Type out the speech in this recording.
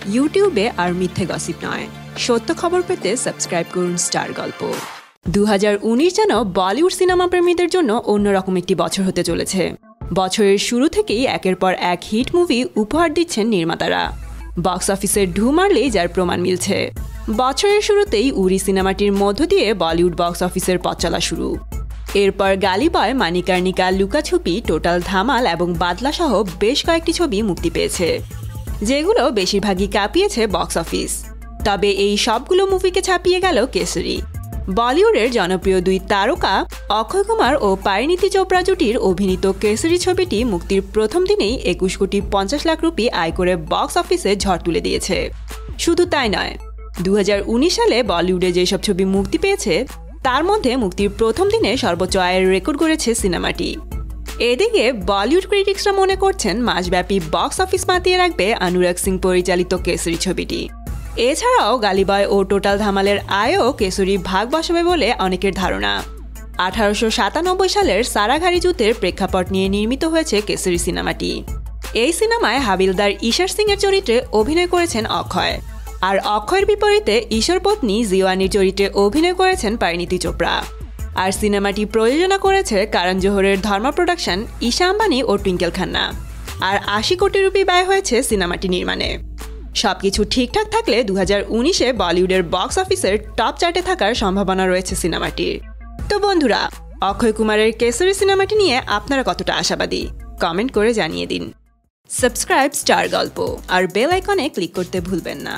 ইউটিউবে আর মিথ্যে গসিপ নয়, সত্য খবর পেতে সাবস্ক্রাইব করুন স্টার গল্প। 2019 যেন বলিউড সিনেমা প্রেমীদের জন্য অন্যরকম একটি বছর হতে চলেছে। বছরের শুরু থেকেই একের পর এক হিট মুভি উপহার দিচ্ছেন নির্মাতারা। বক্স অফিসের ঢু মারলেই যার প্রমাণ মিলছে। বছরের শুরুতেই উরি সিনেমাটির মধ্য দিয়ে বলিউড বক্স অফিসের পথ চলা শুরু। এরপর গালি বয়, মানিকার্নিকা, লুকাছুপি, টোটাল ধামাল এবং বাদলা সহ বেশ কয়েকটি ছবি মুক্তি পেয়েছে, যেগুলো বেশিরভাগই কাঁপিয়েছে বক্স অফিস। তবে এই সবগুলো মুভিকে ছাপিয়ে গেল কেসরি। বলিউডের জনপ্রিয় দুই তারকা অক্ষয় কুমার ও পরিণীতি চোপড়া জুটির অভিনীত কেসরি ছবিটি মুক্তির প্রথম দিনেই 21,50,00,000 রুপি আয় করে বক্স অফিসে ঝড় তুলে দিয়েছে। শুধু তাই নয়, 2019 সালে বলিউডে যেসব ছবি মুক্তি পেয়েছে তার মধ্যে মুক্তির প্রথম দিনে সর্বোচ্চ আয়ের রেকর্ড করেছে সিনেমাটি। এদিকে বলিউড ক্রিটিক্সরা মনে করছেন মাসব্যাপী বক্স অফিস মাতিয়ে রাখবে অনুরাগ সিং পরিচালিত কেসরি ছবিটি। এছাড়াও গালি বয় ও টোটাল ধামালের আয়ও কেসরি ভাগ বসাবে বলে অনেকের ধারণা। 1897 সালের সারাঘাড়ি যুদ্ধের প্রেক্ষাপট নিয়ে নির্মিত হয়েছে কেসরি সিনেমাটি। এই সিনেমায় হাবিলদার ঈশ্বর সিং এর চরিত্রে অভিনয় করেছেন অক্ষয়, আর অক্ষয়ের বিপরীতে ঈশ্বর পত্নী জিওয়ানির চরিত্রে অভিনয় করেছেন পরিণীতি চোপড়া। আর সিনেমাটি প্রযোজনা করেছে করণ জোহরের ধর্মা প্রোডাকশন, ঈশা আম্বানি ও টুইঙ্কেল খান্না। আর 80 কোটি রুপি ব্যয় হয়েছে সিনেমাটি নির্মাণে। সবকিছু ঠিকঠাক থাকলে 2019-এ বলিউডের বক্স অফিসের টপ চার্টে থাকার সম্ভাবনা রয়েছে সিনেমাটির। তো বন্ধুরা, অক্ষয় কুমারের কেসরি সিনেমাটি নিয়ে আপনারা কতটা আশাবাদী কমেন্ট করে জানিয়ে দিন। সাবস্ক্রাইব স্টার গল্প আর বেল আইকনে ক্লিক করতে ভুলবেন না।